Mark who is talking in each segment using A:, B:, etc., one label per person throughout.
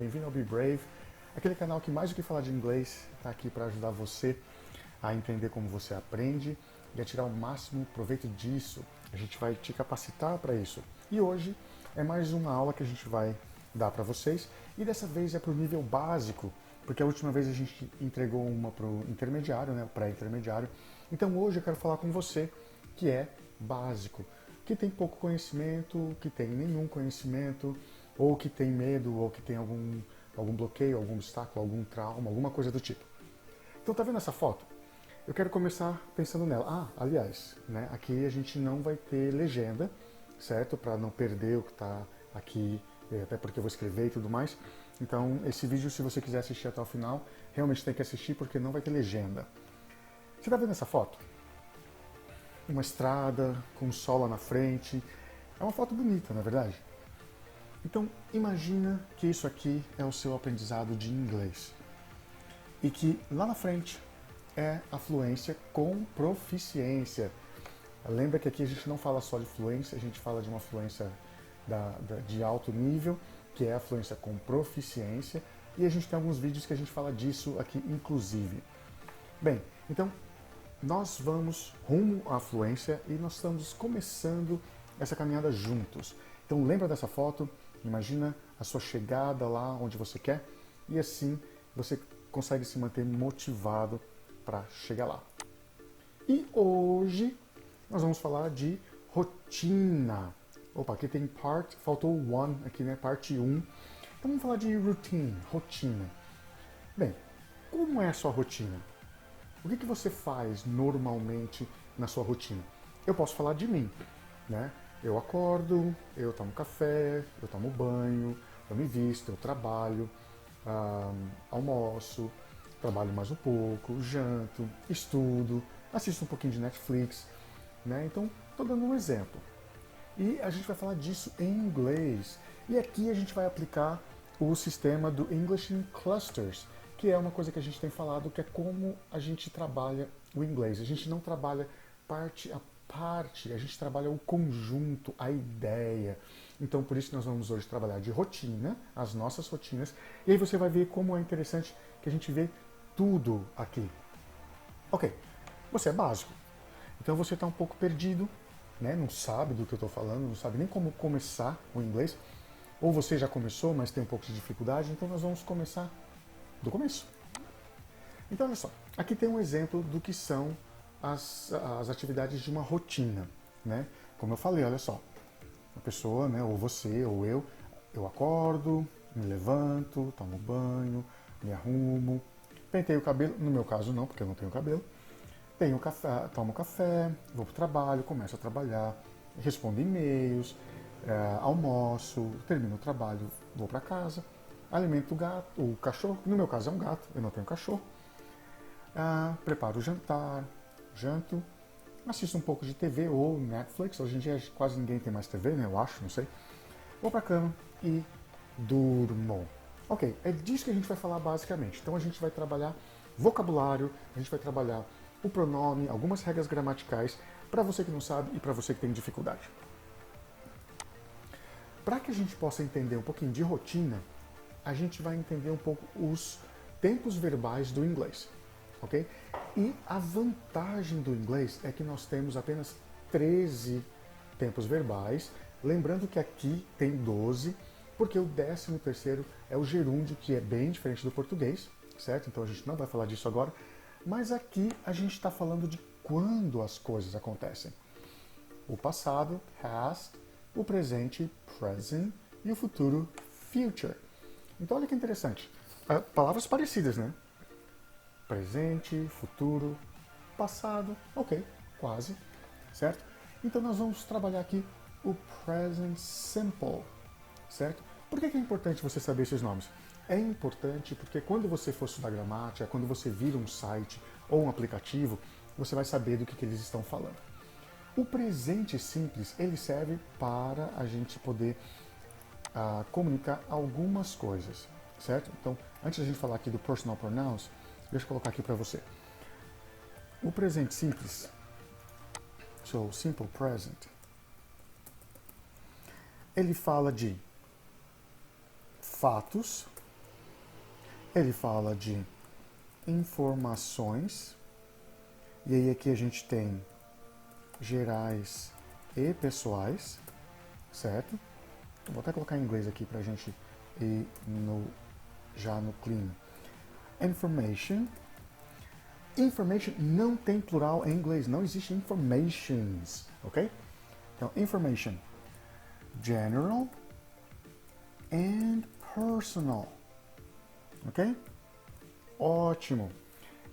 A: Bem-vindo ao Be Brave, aquele canal que mais do que falar de inglês está aqui para ajudar você a entender como você aprende e a tirar o máximo proveito disso. A gente vai te capacitar para isso. E hoje é mais uma aula que a gente vai dar para vocês e dessa vez é para o nível básico, porque a última vez a gente entregou uma para o intermediário, né, o pré-intermediário. Então hoje eu quero falar com você que é básico, que tem pouco conhecimento, que tem nenhum conhecimento, ou que tem medo, ou que tem algum bloqueio, algum obstáculo, algum trauma, alguma coisa do tipo. Então tá vendo essa foto? Eu quero começar pensando nela. Aliás, né, aqui a gente não vai ter legenda, certo? Para não perder o que está aqui, até porque eu vou escrever e tudo mais. Então esse vídeo, se você quiser assistir até o final, realmente tem que assistir porque não vai ter legenda. Você tá vendo essa foto? Uma estrada, com o sol lá na frente. É uma foto bonita, não é verdade? Então, imagina que isso aqui é o seu aprendizado de inglês. E que lá na frente é a fluência com proficiência. Lembra que aqui a gente não fala só de fluência, a gente fala de uma fluência de alto nível, que é a fluência com proficiência. E a gente tem alguns vídeos que a gente fala disso aqui, inclusive. Bem, então, nós vamos rumo à fluência e nós estamos começando essa caminhada juntos. Então lembra dessa foto, imagina a sua chegada lá onde você quer e assim você consegue se manter motivado para chegar lá. E hoje nós vamos falar de rotina. Opa, aqui tem faltou one aqui, né? Parte 1. Então vamos falar de routine, rotina. Bem, como é a sua rotina? O que você faz normalmente na sua rotina? Eu posso falar de mim, né? Eu acordo, eu tomo café, eu tomo banho, eu me visto, eu trabalho, almoço, trabalho mais um pouco, janto, estudo, assisto um pouquinho de Netflix, né? Então, estou dando um exemplo. E a gente vai falar disso em inglês. E aqui a gente vai aplicar o sistema do English in Clusters, que é uma coisa que a gente tem falado, que é como a gente trabalha o inglês. A gente não trabalha parte a parte, a gente trabalha o conjunto, a ideia. Então, por isso nós vamos hoje trabalhar de rotina, as nossas rotinas, e aí você vai ver como é interessante que a gente vê tudo aqui. Ok, você é básico, então você está um pouco perdido, né? Não sabe do que eu estou falando, não sabe nem como começar o inglês, ou você já começou, mas tem um pouco de dificuldade, então nós vamos começar do começo. Então, olha só, aqui tem um exemplo do que são as atividades de uma rotina, né? Como eu falei, olha só, a pessoa, né, ou você, ou eu acordo, me levanto, tomo banho, me arrumo, penteio o cabelo, no meu caso não, porque eu não tenho cabelo, tenho café, tomo café, vou para o trabalho, começo a trabalhar, respondo e-mails, almoço, termino o trabalho, vou para casa, alimento o gato, o cachorro, no meu caso é um gato, eu não tenho cachorro, preparo o jantar, janto, assisto um pouco de TV ou Netflix, hoje em dia quase ninguém tem mais TV, né, eu acho, não sei, vou pra cama e durmo. Ok, é disso que a gente vai falar basicamente. Então a gente vai trabalhar vocabulário, a gente vai trabalhar o pronome, algumas regras gramaticais, para você que não sabe e para você que tem dificuldade. Para que a gente possa entender um pouquinho de rotina, a gente vai entender um pouco os tempos verbais do inglês, ok? E a vantagem do inglês é que nós temos apenas 13 tempos verbais, lembrando que aqui tem 12, porque o 13º é o gerúndio, que é bem diferente do português, certo? Então a gente não vai falar disso agora, mas aqui a gente está falando de quando as coisas acontecem. O passado, past, o presente, present, e o futuro, future. Então olha que interessante. Palavras parecidas, né? Presente, futuro, passado, ok, quase, certo? Então nós vamos trabalhar aqui o present simple, certo? Por que é importante você saber esses nomes? É importante porque quando você for estudar gramática, quando você vir um site ou um aplicativo, você vai saber do que eles estão falando. O presente simples, ele serve para a gente poder comunicar algumas coisas, certo? Então, antes da gente falar aqui do personal pronouns, deixa eu colocar aqui para você. O presente simples, so simple present, ele fala de fatos, Ele fala de informações, e aí aqui a gente tem gerais e pessoais, certo? Vou até colocar em inglês aqui pra gente ir já no clean. Information. Information não tem plural em inglês, não existe informations, ok? Então, information, general and personal, ok? Ótimo.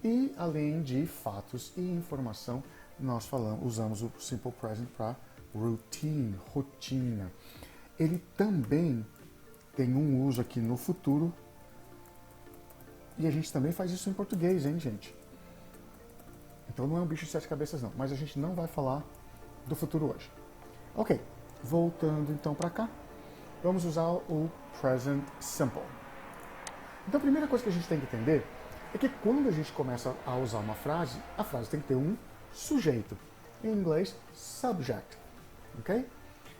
A: E além de fatos e informação, nós usamos o simple present para routine, rotina. Ele também tem um uso aqui no futuro e a gente também faz isso em português, hein, gente? Então não é um bicho de sete cabeças não, mas a gente não vai falar do futuro hoje. Ok, voltando então para cá, vamos usar o present simple. Então a primeira coisa que a gente tem que entender é que quando a gente começa a usar uma frase, a frase tem que ter um sujeito. Em inglês, subject, ok?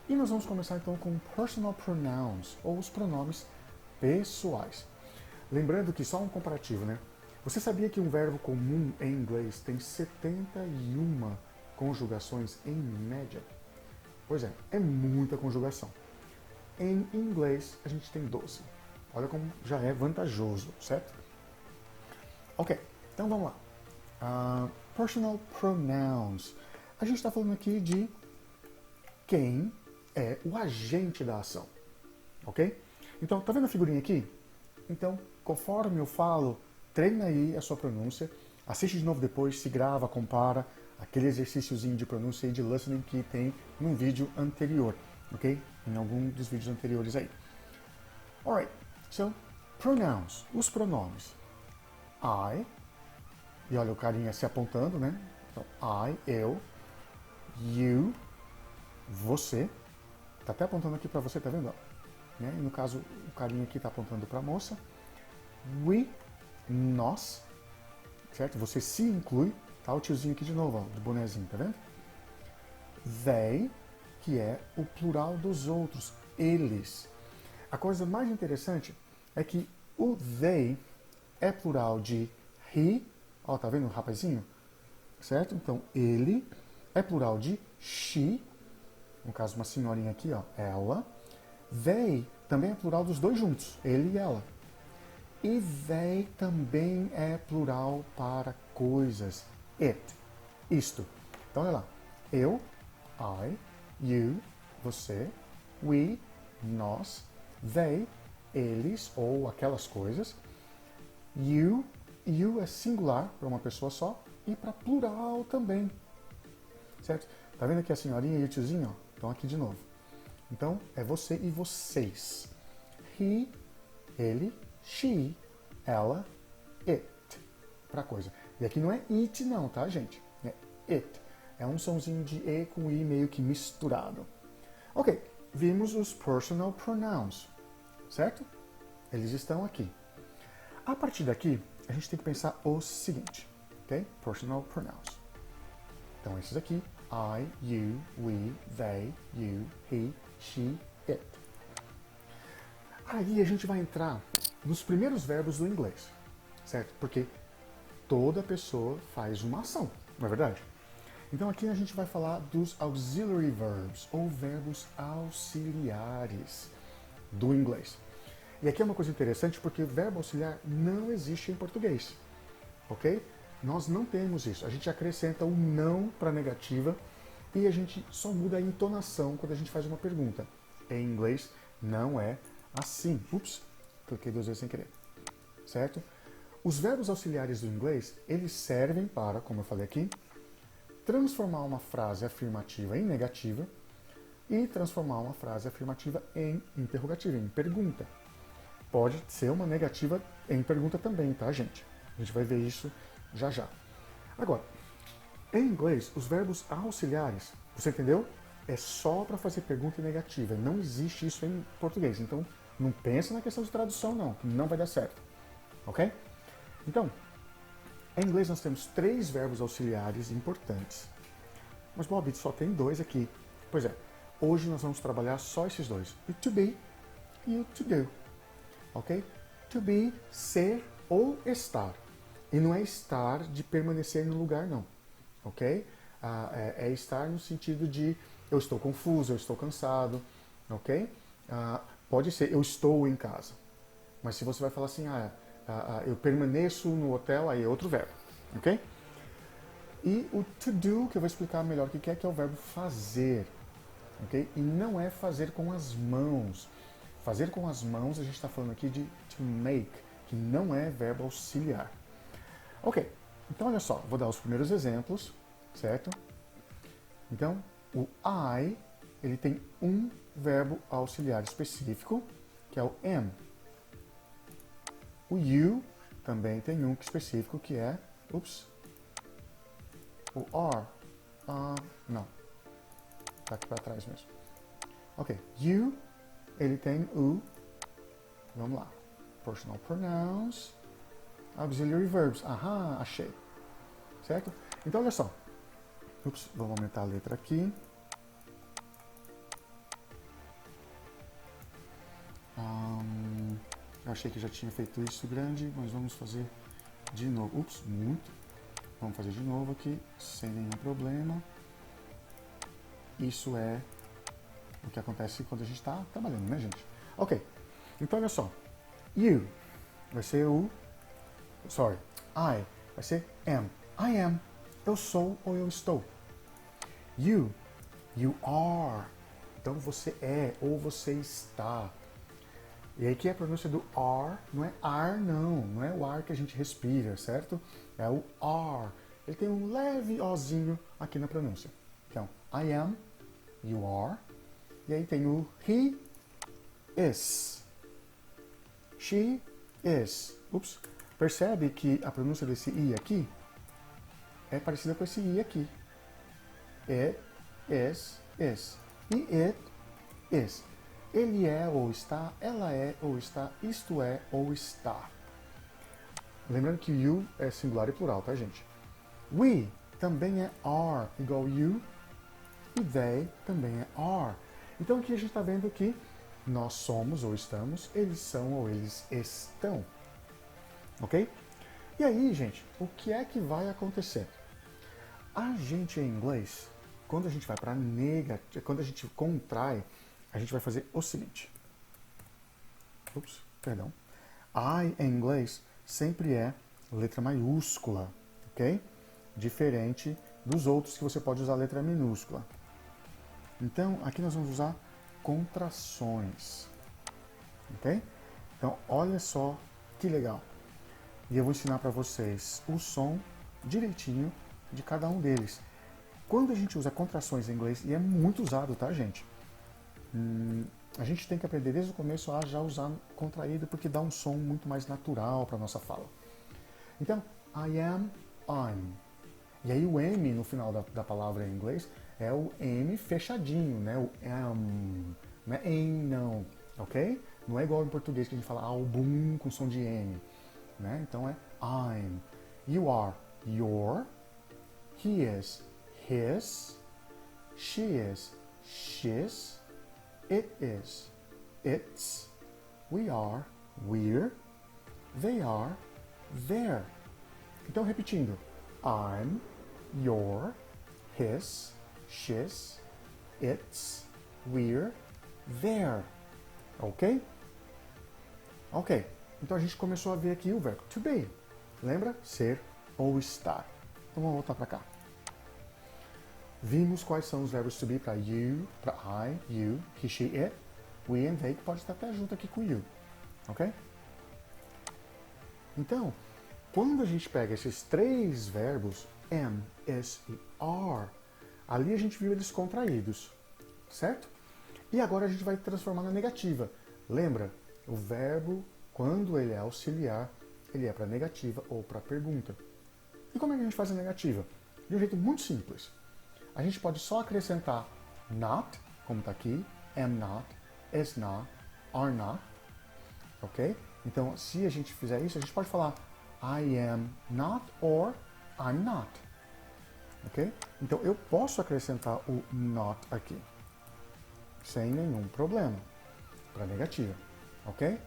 A: E nós vamos começar então com personal pronouns, ou os pronomes pessoais. Lembrando que só um comparativo, né? Você sabia que um verbo comum em inglês tem 71 conjugações em média? Pois é muita conjugação. Em inglês, a gente tem 12. Olha como já é vantajoso, certo? Ok, então vamos lá. Personal pronouns. A gente está falando aqui de quem é o agente da ação, ok? Então, tá vendo a figurinha aqui? Então, conforme eu falo, treina aí a sua pronúncia, assiste de novo depois, se grava, compara, aquele exercíciozinho de pronúncia e de listening que tem num vídeo anterior, ok? Em algum dos vídeos anteriores aí. Alright, so, pronouns, os pronomes. I, e olha o carinha se apontando, né? Então, I, eu, you, você, tá até apontando aqui para você, tá vendo? Né? E no caso, o carinha aqui tá apontando para a moça. We, nós, certo? Você se inclui, tá? O tiozinho aqui de novo, ó, do bonezinho, tá vendo? They, que é o plural dos outros, eles. A coisa mais interessante é que o they é plural de he, ó, tá vendo o rapazinho? Certo? Então, ele é plural de she, no caso uma senhorinha aqui, ó, ela. They também é plural dos dois juntos, ele e ela. E they também é plural para coisas, it, isto. Então, olha lá, eu, I, you, você, we, nós, they, eles ou aquelas coisas, you é singular para uma pessoa só e para plural também, certo? Tá vendo aqui a senhorinha e o tiozinho? Ó? Estão aqui de novo. Então, é você e vocês. He, ele, she, ela, it, para coisa. E aqui não é it não, tá, gente? É it. É um sonzinho de e com i meio que misturado. Ok, vimos os personal pronouns, certo? Eles estão aqui. A partir daqui, a gente tem que pensar o seguinte, ok? Personal pronouns. Então, esses aqui, I, you, we, they, you, he, she, it. Aí a gente vai entrar nos primeiros verbos do inglês, certo? Porque toda pessoa faz uma ação, não é verdade? Então aqui a gente vai falar dos auxiliary verbs, ou verbos auxiliares do inglês. E aqui é uma coisa interessante porque o verbo auxiliar não existe em português, ok? Nós não temos isso. A gente acrescenta o não para negativa e a gente só muda a entonação quando a gente faz uma pergunta. Em inglês não é assim. Ups, cliquei duas vezes sem querer. Certo? Os verbos auxiliares do inglês, eles servem para, como eu falei aqui, transformar uma frase afirmativa em negativa e transformar uma frase afirmativa em interrogativa, em pergunta. Pode ser uma negativa em pergunta também, tá, gente? A gente vai ver isso já já. Agora, em inglês, os verbos auxiliares, você entendeu? É só para fazer pergunta negativa. Não existe isso em português. Então, não pensa na questão de tradução, não, que não vai dar certo. Ok? Então, em inglês nós temos 3 verbos auxiliares importantes. Mas, Bob, só tem 2 aqui. Pois é, hoje nós vamos trabalhar só esses 2. O to be e o to do. Ok? to be, ser ou estar. E não é estar de permanecer no lugar, não. Ok? É estar no sentido de eu estou confuso, eu estou cansado. Ok? Pode ser eu estou em casa. Mas se você vai falar assim, eu permaneço no hotel, aí é outro verbo. Ok? E o to do, que eu vou explicar melhor o que é o verbo fazer. Ok? E não é fazer com as mãos. Fazer com as mãos, a gente está falando aqui de to make, que não é verbo auxiliar. Ok, então olha só, vou dar os primeiros exemplos, certo? Então, o I, ele tem um verbo auxiliar específico, que é o am. O you também tem um específico, que é, o are. Não, tá aqui para trás mesmo. Ok, you, ele tem o, vamos lá, personal pronouns, auxiliary verbs. Aham, achei. Certo? Então, olha só. Vamos aumentar a letra aqui. Eu achei que já tinha feito isso grande, mas vamos fazer de novo. Muito. Vamos fazer de novo aqui, sem nenhum problema. Isso é o que acontece quando a gente está trabalhando, né, gente? Ok. Então, olha só. You vai ser o... I vai ser am. I am. Eu sou ou eu estou. You are. Então você é ou você está. E aí que a pronúncia do are não é ar, não é o ar que a gente respira, certo? É o are. Ele tem um leve ozinho aqui na pronúncia. Então, I am, you are. E aí tem o he is. She is. Percebe que a pronúncia desse i aqui é parecida com esse i aqui. It is. E it is. Ele é ou está, ela é ou está, isto é ou está. Lembrando que you é singular e plural, tá, gente? We também é are, igual you. E they também é are. Então aqui a gente está vendo que nós somos ou estamos, eles são ou eles estão. Ok? E aí, gente, o que é que vai acontecer? A gente em inglês, quando a gente vai para negativo, quando a gente contrai, a gente vai fazer o seguinte. I em inglês sempre é letra maiúscula, ok? Diferente dos outros que você pode usar letra minúscula. Então, aqui nós vamos usar contrações, ok? Então, olha só que legal. E eu vou ensinar para vocês o som direitinho de cada um deles. Quando a gente usa contrações em inglês, e é muito usado, tá, gente? A gente tem que aprender desde o começo a já usar contraído, porque dá um som muito mais natural para a nossa fala. Então, I am, I'm. E aí o M no final da palavra em inglês é o M fechadinho, né? O am. Não é em, não, ok? Não é igual em português que a gente fala album com som de M. Né? Então é I'm. You are, your. He is, his. She is, she's. It is, its. We are, we're. They are, they're. Então, repetindo. I'm, your, his, she's, its, we're, their. Ok? Ok. Então a gente começou a ver aqui o verbo to be. Lembra? Ser ou estar. Então vamos voltar para cá. Vimos quais são os verbos to be para you, para I, you, he, she, it, we and they, que pode estar até junto aqui com you. Ok? Então, quando a gente pega esses três verbos, am, is e are, ali a gente viu eles contraídos. Certo? E agora a gente vai transformar na negativa. Lembra? O verbo, quando ele é auxiliar, ele é para negativa ou para pergunta. E como é que a gente faz a negativa? De um jeito muito simples. A gente pode só acrescentar not, como está aqui, am not, is not, are not, ok? Então, se a gente fizer isso, a gente pode falar I am not or I'm not, ok? Então, eu posso acrescentar o not aqui, sem nenhum problema, para negativa, ok?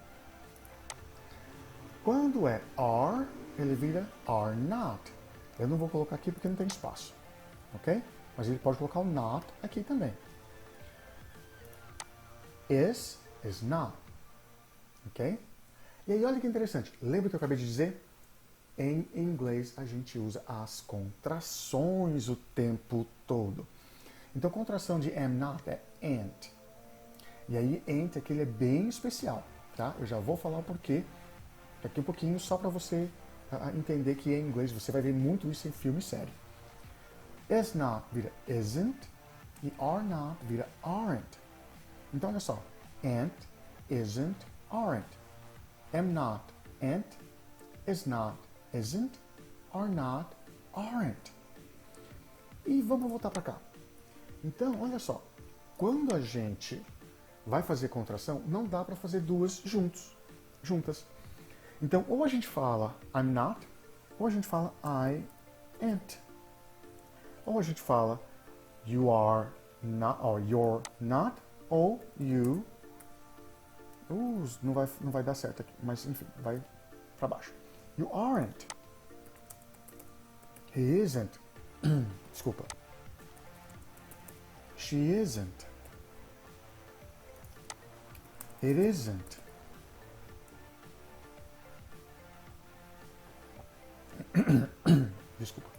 A: Quando é are, ele vira are not. Eu não vou colocar aqui porque não tem espaço, ok? Mas ele pode colocar o not aqui também. Is not, ok? E aí olha que interessante, lembra que eu acabei de dizer? Em inglês a gente usa as contrações o tempo todo. Então contração de am not é ain't. E aí ain't aqui ele é bem especial, tá? Eu já vou falar o porquê daqui um pouquinho só para você entender que em inglês você vai ver muito isso em filme e série. Is not vira isn't e are not vira aren't. Então olha só, ain't, isn't, aren't. Am not, ain't, is not, isn't, are not, aren't. E vamos voltar para cá. Então, olha só, quando a gente vai fazer contração, não dá para fazer duas juntas. Então, ou a gente fala I'm not, ou a gente fala I ain't. Ou a gente fala you are not, or you're not, ou you... não vai dar certo aqui, mas enfim, vai para baixo. You aren't. He isn't. Desculpa. She isn't. It isn't. Desculpa.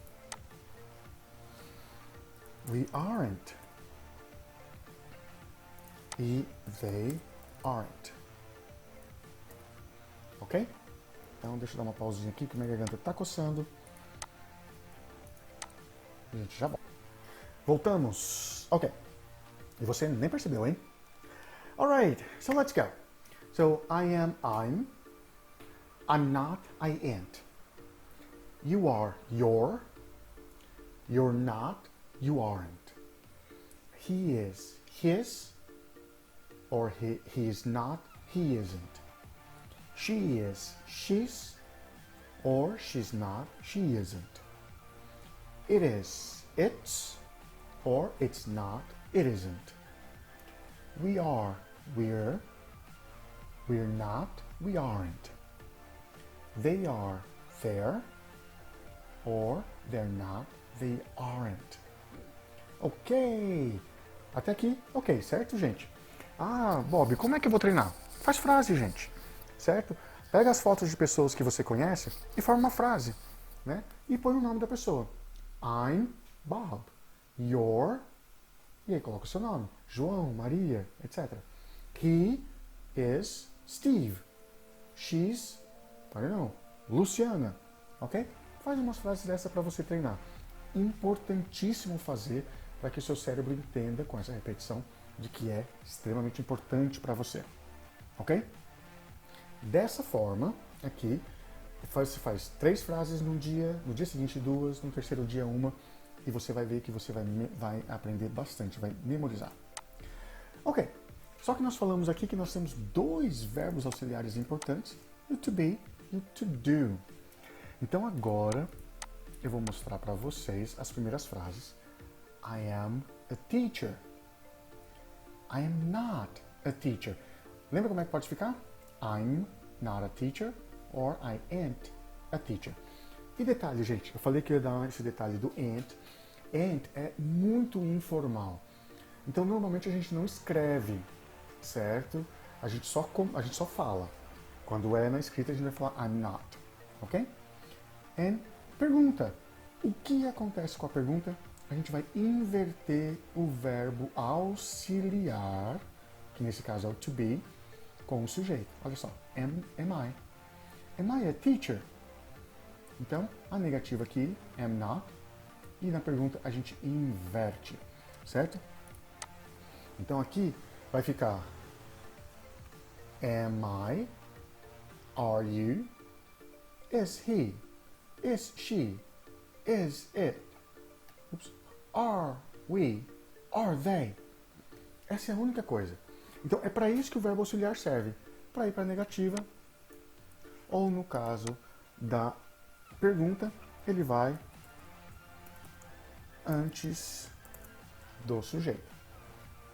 A: We aren't. E they aren't. Ok? Então deixa eu dar uma pausinha aqui que minha garganta tá coçando. A gente já volta. Voltamos. Ok. E você nem percebeu, hein? Alright, so let's go. So I am, I'm. I'm not, I ain't. You are, you're. You're not, you aren't. He is, his. Or he is not, he isn't. She is, she's. Or she's not, she isn't. It is, it's. Or it's not, it isn't. We are, we're. We're not, we aren't. They are, they're. Or they're not, they aren't. Ok. Até aqui, ok, certo, gente? Ah, Bob, como é que eu vou treinar? Faz frase, gente. Certo? Pega as fotos de pessoas que você conhece e forma uma frase, né? E põe o nome da pessoa. I'm Bob. You're... E aí coloca o seu nome. João, Maria, etc. He is Steve. She's... I don't know. Luciana. Ok? Faz umas frases dessa para você treinar. Importantíssimo fazer para que o seu cérebro entenda com essa repetição de que é extremamente importante para você. Ok? Dessa forma, aqui, você faz 3 frases no dia seguinte 2, no terceiro dia 1, e você vai ver que você vai aprender bastante, vai memorizar. Ok, só que nós falamos aqui que nós temos 2 verbos auxiliares importantes, o to be e o to do. Então agora eu vou mostrar para vocês as primeiras frases. I am a teacher. I am not a teacher. Lembra como é que pode ficar? I'm not a teacher or I ain't a teacher. E detalhe, gente, eu falei que eu ia dar esse detalhe do ain't. Ain't é muito informal. Então normalmente a gente não escreve, certo? A gente só fala. Quando é na escrita a gente vai falar I'm not, ok? And pergunta. O que acontece com a pergunta? A gente vai inverter o verbo auxiliar, que nesse caso é o to be, com o sujeito. Olha só, am I? Am I a teacher? Então, a negativa aqui, am not, e na pergunta a gente inverte, certo? Então aqui vai ficar am I? Are you? Is he? Is she? Is it? Oops. Are we? Are they? Essa é a única coisa. Então é para isso que o verbo auxiliar serve. Para ir para a negativa, ou no caso da pergunta, ele vai antes do sujeito.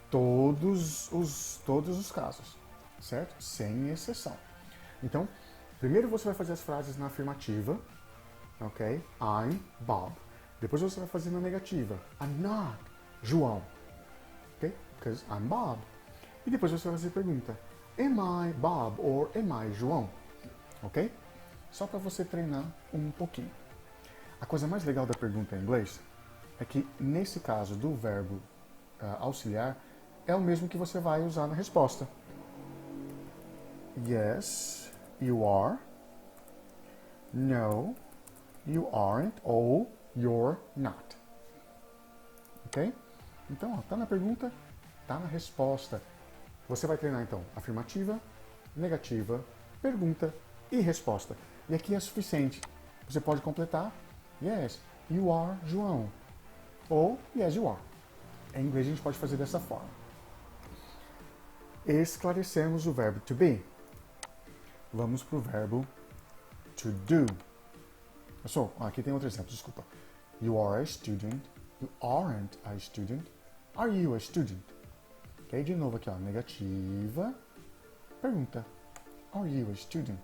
A: Todos os casos, certo? Sem exceção. Então, Primeiro você vai fazer as frases na afirmativa, ok? I'm Bob. Depois você vai fazer na negativa. I'm not João. Ok? Because I'm Bob. E depois você vai fazer a pergunta. Am I Bob or am I João? Ok? Só para você treinar um pouquinho. A coisa mais legal da pergunta em inglês é que, nesse caso do verbo auxiliar, é o mesmo que você vai usar na resposta. Yes, you are. No, you aren't. Ou you're not. Ok? Então, ó, tá na pergunta, tá na resposta. Você vai treinar, então, afirmativa, negativa, pergunta e resposta. E aqui é suficiente. Você pode completar. Yes, you are João. Ou yes, you are. Em inglês a gente pode fazer dessa forma. Esclarecemos o verbo to be. Vamos para o verbo to do. Aqui tem outro exemplo, desculpa. You are a student. You aren't a student. Are you a student? Ok, de novo aqui, ó, negativa. Pergunta. Are you a student?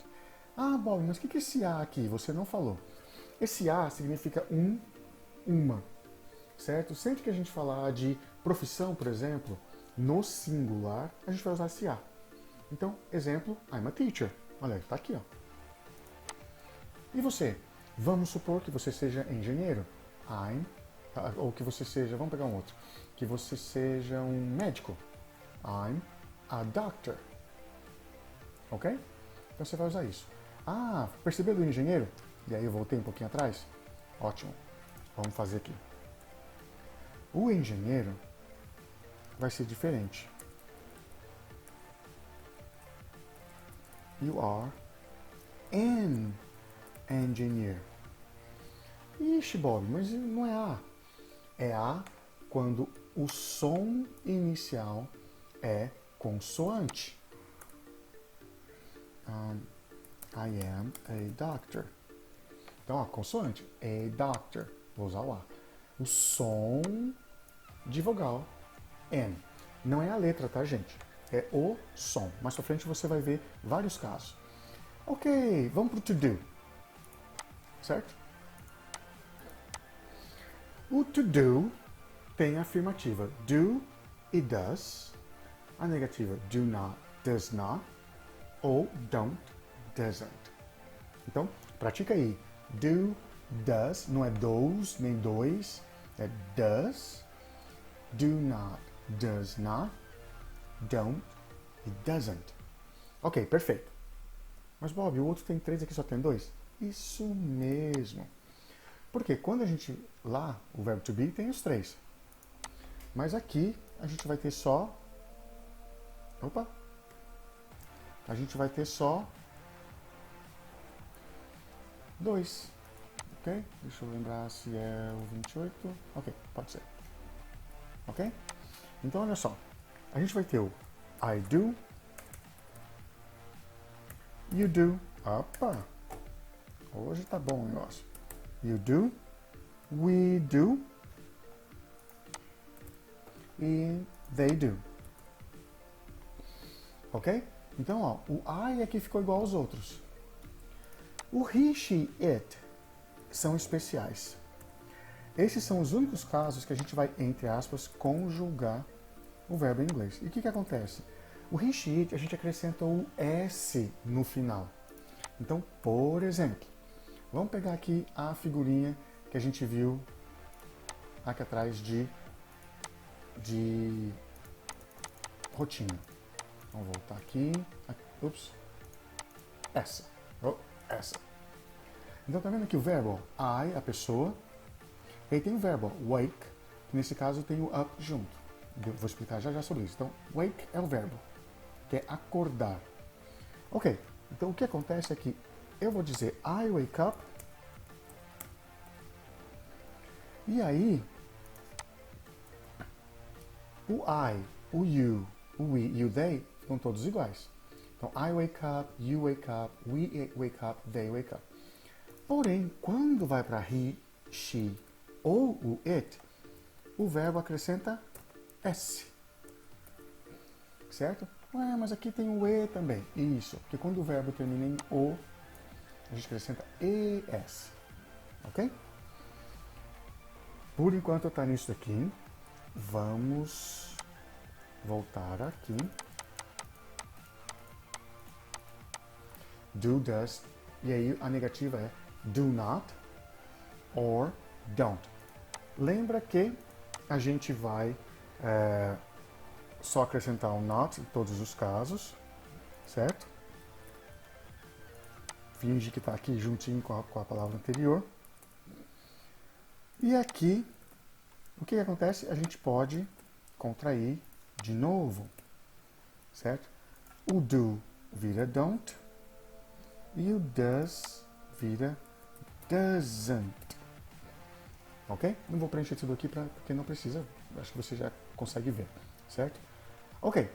A: Ah, Bob, mas o que é esse A aqui? Você não falou. Esse A significa uma. Certo? Sempre que a gente falar de profissão, por exemplo, no singular, a gente vai usar esse A. Então, exemplo, I'm a teacher. Olha, tá aqui, ó. E você? Vamos supor que você seja engenheiro. Ou que você seja, vamos pegar um outro. Que você seja um médico. I'm a doctor. Ok? Então você vai usar isso. Ah, percebeu do engenheiro? E aí eu voltei um pouquinho atrás? Ótimo. Vamos fazer aqui. O engenheiro vai ser diferente. You are an engineer. Ixi, Bob, mas não é A. É A quando o som inicial é consoante. I am a doctor. Então, ó, consoante, a doctor. Vou usar o A. O som de vogal, N. Não é a letra, tá, gente? É o som. Mais pra frente você vai ver vários casos. Ok, vamos pro to do. Certo? O to do tem a afirmativa do e does. A negativa do not, does not. Ou don't, doesn't. Então, pratica aí. Do, does, não é those, nem dois. É does, do not, does not, don't e doesn't. Ok, perfeito. Mas Bob, o outro tem 3, aqui só tem 2? Isso mesmo. Porque quando a gente, lá, o verbo to be tem os 3. Mas aqui a gente vai ter só... Opa! A gente vai ter só 2. Ok? Deixa eu lembrar se é o 28. Ok, pode ser. Ok? Então, olha só. A gente vai ter o I do, you do. Opa! Hoje tá bom o negócio. You do, we do e they do. Ok? Então, ó, o I aqui ficou igual aos outros. O he, she, it são especiais. Esses são os únicos casos que a gente vai, entre aspas, conjugar o verbo em inglês. E o que acontece? O he, she, it, a gente acrescenta o S no final. Então, por exemplo, vamos pegar aqui a figurinha que a gente viu aqui atrás de rotina. Vamos voltar aqui. Ups. Essa. Essa. Então, tá vendo aqui o verbo I, a pessoa. E aí tem o verbo wake, que nesse caso tem o up junto. Eu vou explicar já sobre isso. Então, wake é o verbo, que é acordar. Ok. Então, o que acontece é que eu vou dizer I wake up. E aí, o I, o you, o we e o they ficam todos iguais. Então, I wake up, you wake up, we wake up, they wake up. Porém, quando vai para he, she ou o it, o verbo acrescenta S. Certo? Ué, mas aqui tem o E também. Isso, porque quando o verbo termina em O, a gente acrescenta ES, ok? Por enquanto está nisso daqui, vamos voltar aqui. Do, does, e aí a negativa é do not or don't. Lembra que a gente vai só acrescentar um not em todos os casos, certo? Finge que está aqui juntinho com a palavra anterior. E aqui, o que acontece? A gente pode contrair de novo, certo? O do vira don't e o does vira doesn't. Ok? Não vou preencher tudo aqui porque não precisa, acho que você já consegue ver, certo? Ok,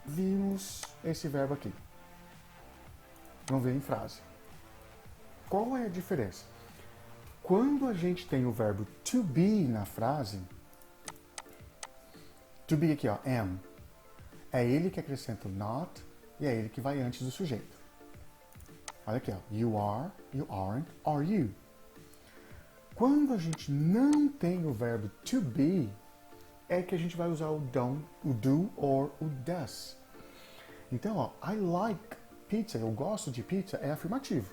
A: vimos esse verbo aqui. Vamos ver em frase. Qual é a diferença? Quando a gente tem o verbo to be na frase, to be aqui, ó, am, é ele que acrescenta o not e é ele que vai antes do sujeito. Olha aqui, ó, you are, you aren't, are you. Quando a gente não tem o verbo to be, é que a gente vai usar o don't, o do or o does. Então, ó, I like pizza, eu gosto de pizza, é afirmativo.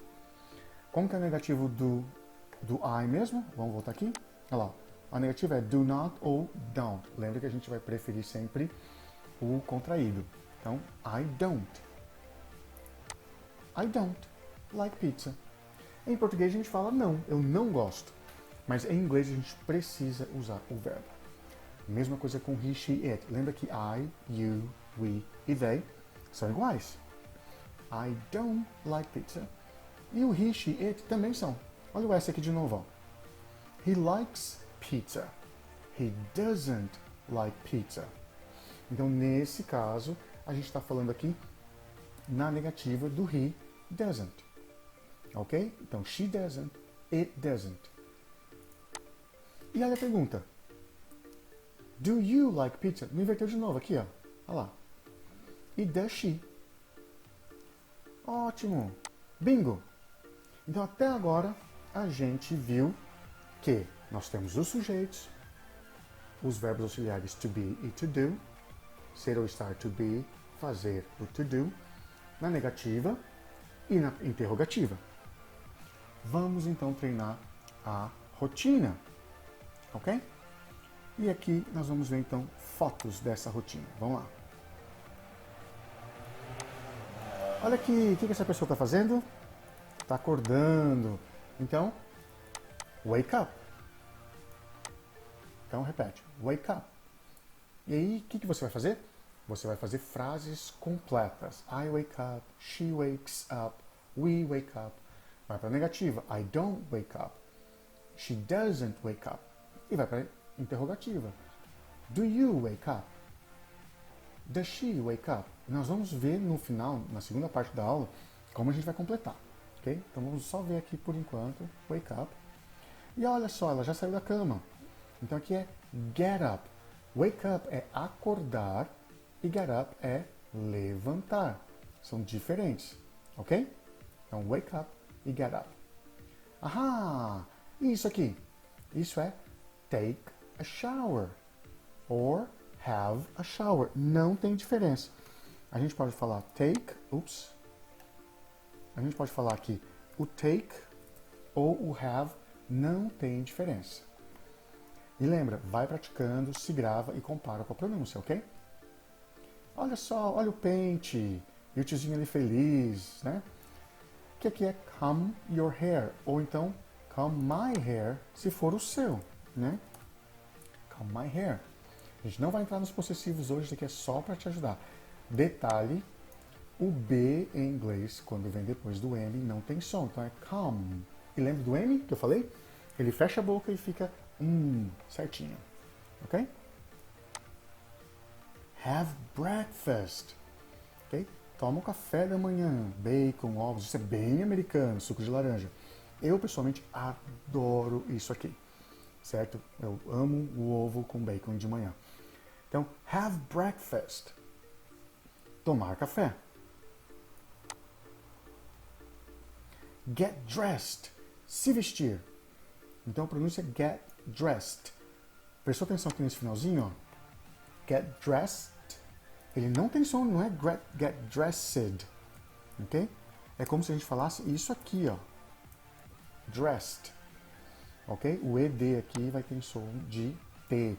A: Como que é o negativo do I mesmo? Vamos voltar aqui. Olha lá, a negativa é do not ou don't. Lembra que a gente vai preferir sempre o contraído. Então, I don't like pizza. Em português a gente fala não, eu não gosto. Mas em inglês a gente precisa usar o verbo. Mesma coisa com he, she, it. Lembra que I, you, we e they são iguais. I don't like pizza. E o he, she, it também são. Olha o S aqui de novo. Ó. He likes pizza. He doesn't like pizza. Então, nesse caso, a gente está falando aqui na negativa do he doesn't. Ok? Então, she doesn't, it doesn't. E aí a pergunta. Do you like pizza? Me inverteu de novo aqui, ó. Olha lá. E does she? Ótimo! Bingo! Então, até agora, a gente viu que nós temos os sujeitos, os verbos auxiliares to be e to do, ser ou estar to be, fazer o to do, na negativa e na interrogativa. Vamos então treinar a rotina, ok? E aqui nós vamos ver então fotos dessa rotina. Vamos lá. Olha aqui, o que essa pessoa está fazendo? Está acordando. Então, wake up. Então, repete. Wake up. E aí, o que você vai fazer? Você vai fazer frases completas. I wake up. She wakes up. We wake up. Vai para a negativa. I don't wake up. She doesn't wake up. E vai para a interrogativa. Do you wake up? Does she wake up? Nós vamos ver no final, na segunda parte da aula, como a gente vai completar. Okay? Então vamos só ver aqui por enquanto. Wake up. E olha só, ela já saiu da cama. Então aqui é get up. Wake up é acordar e get up é levantar. São diferentes, ok? Então wake up e get up. Ahá! E isso aqui? Isso é take a shower or have a shower. Não tem diferença. A gente pode falar take, a gente pode falar aqui o take ou o have, não tem diferença. E lembra, vai praticando, se grava e compara com a pronúncia, ok? Olha só, olha o pente, e o tiozinho ali feliz, né? O que aqui é comb your hair, ou então comb my hair, se for o seu, né? Comb my hair. A gente não vai entrar nos possessivos hoje, isso aqui é só para te ajudar. Detalhe, o B em inglês, quando vem depois do M, não tem som, então é comb. E lembra do M que eu falei? Ele fecha a boca e fica certinho, ok? Have breakfast, ok? Toma um café da manhã, bacon, ovos, isso é bem americano, suco de laranja. Eu, pessoalmente, adoro isso aqui, certo? Eu amo o ovo com bacon de manhã. Então, have breakfast, tomar café. Get dressed. Se vestir. Então a pronúncia é get dressed. Prestou atenção aqui nesse finalzinho, ó? Get dressed. Ele não tem som, não é get dressed. Ok? É como se a gente falasse isso aqui, ó. Dressed. Ok? O ED aqui vai ter som de T.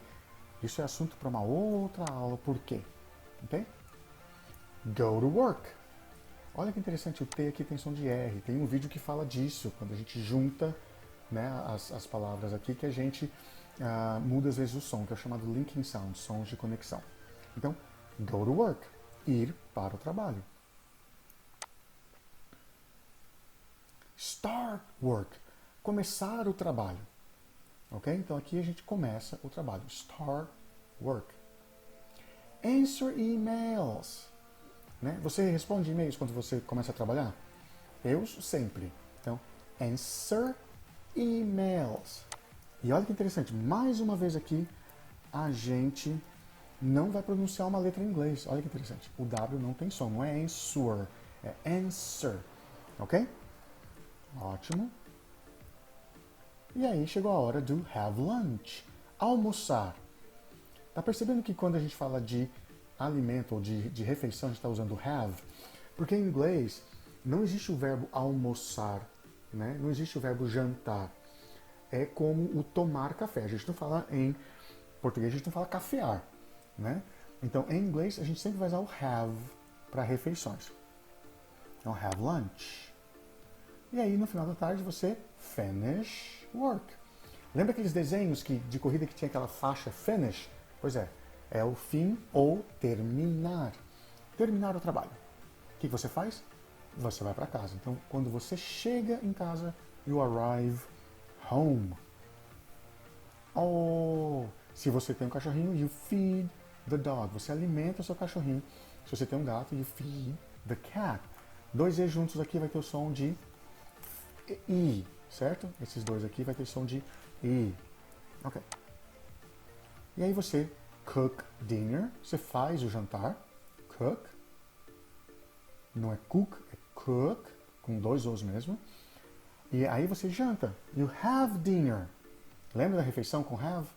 A: Isso é assunto para uma outra aula. Por quê? Ok? Go to work. Olha que interessante, o T aqui tem som de R. Tem um vídeo que fala disso, quando a gente junta, né, as palavras aqui, que a gente muda às vezes o som, que é o chamado linking sound, sons de conexão. Então, go to work, ir para o trabalho. Start work, começar o trabalho. Ok? Então aqui a gente começa o trabalho. Start work. Answer emails. Né? Você responde e-mails quando você começa a trabalhar? Eu sempre. Então, answer emails. E olha que interessante, mais uma vez aqui, a gente não vai pronunciar uma letra em inglês. Olha que interessante. O W não tem som, não é answer, é answer. Ok? Ótimo. E aí chegou a hora do have lunch. Almoçar. Tá percebendo que quando a gente fala de alimento ou de refeição, a gente está usando have? Porque em inglês não existe o verbo almoçar, né? Não existe o verbo jantar. É como o tomar café. A gente não fala em português, a gente não fala cafear, né? Então, em inglês, a gente sempre vai usar o have para refeições. Então, have lunch. E aí, no final da tarde, você finish work. Lembra aqueles desenhos de corrida que tinha aquela faixa finish? Pois é o fim ou terminar. Terminar o trabalho. O que você faz? Você vai para casa. Então, quando você chega em casa, you arrive home. Oh, se você tem um cachorrinho, you feed the dog. Você alimenta o seu cachorrinho. Se você tem um gato, you feed the cat. Dois E juntos aqui vai ter o som de I, certo? Esses dois aqui vai ter som de I. Ok. E aí você cook dinner, você faz o jantar. Cook. Não é cook, é cook, com dois Os mesmo. E aí você janta. You have dinner. Lembra da refeição com have?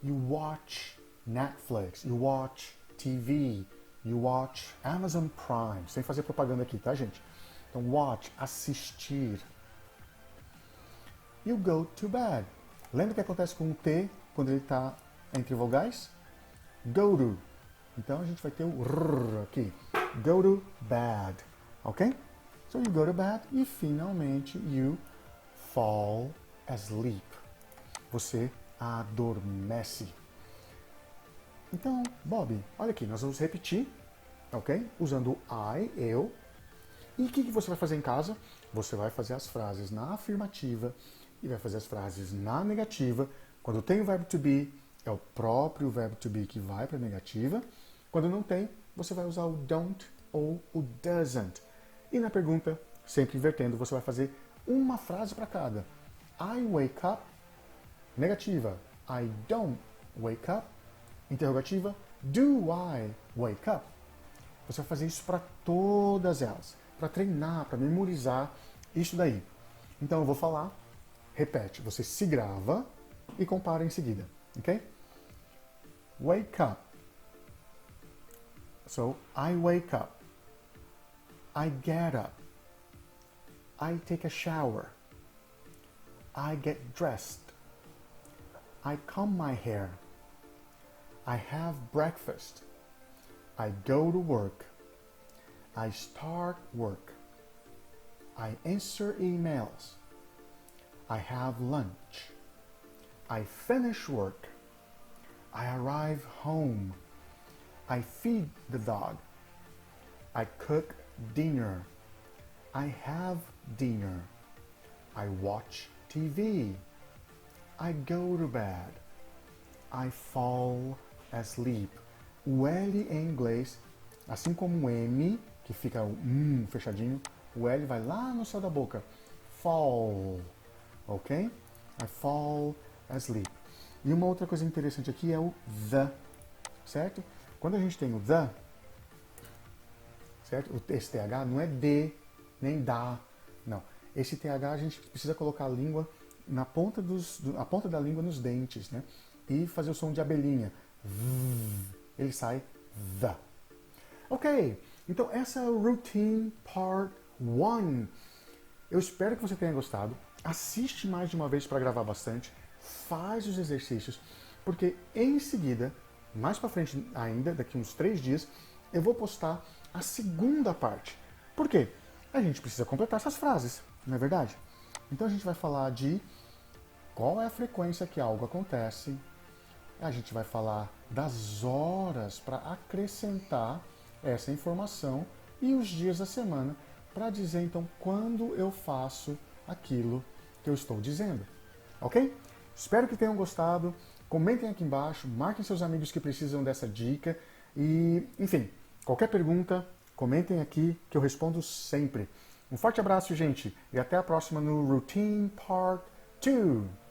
A: You watch Netflix. You watch TV. You watch Amazon Prime. Sem fazer propaganda aqui, tá, gente? Então, watch, assistir. You go to bed. Lembra o que acontece com o T quando ele está entre vogais? Go to. Então, a gente vai ter o R aqui. Go to bed. Ok? So, you go to bed e, finalmente, you fall asleep. Você adormece. Então, Bob, olha aqui, nós vamos repetir, ok? Usando I, eu. E o que você vai fazer em casa? Você vai fazer as frases na afirmativa e vai fazer as frases na negativa. Quando tem o verbo to be, é o próprio verbo to be que vai para a negativa. Quando não tem, você vai usar o don't ou o doesn't. E na pergunta, sempre invertendo, você vai fazer uma frase para cada. I wake up. Negativa, I don't wake up. Interrogativa, do I wake up? Você vai fazer isso para todas elas, para treinar, para memorizar isso daí. Então eu vou falar, repete, você se grava e compara em seguida, ok? Wake up. So, I wake up. I get up. I take a shower. I get dressed. I comb my hair. I have breakfast. I go to work. I start work. I answer emails. I have lunch. I finish work. I arrive home. I feed the dog. I cook dinner. I have dinner. I watch TV. I go to bed. I fall asleep. O L em inglês, assim como o M, que fica o fechadinho, o L vai lá no céu da boca. Fall. Ok? I fall asleep. E uma outra coisa interessante aqui é o the. Certo? Quando a gente tem o the, certo? Esse TH não é de, nem da, Não. Esse TH a gente precisa colocar a língua na ponta, a ponta da língua nos dentes, né? E fazer o som de abelhinha. Ele sai the. Ok, então essa é o Routine Part 1. Eu espero que você tenha gostado. Assiste mais de uma vez para gravar bastante. Faz os exercícios, porque em seguida, mais para frente ainda, daqui uns 3 dias, eu vou postar a segunda parte. Por quê? A gente precisa completar essas frases, não é verdade? Então a gente vai falar de qual é a frequência que algo acontece. A gente vai falar das horas para acrescentar essa informação e os dias da semana para dizer então quando eu faço aquilo que eu estou dizendo. Ok? Espero que tenham gostado. Comentem aqui embaixo, marquem seus amigos que precisam dessa dica e, enfim, qualquer pergunta, comentem aqui que eu respondo sempre. Um forte abraço, gente, e até a próxima no Routine Part 2.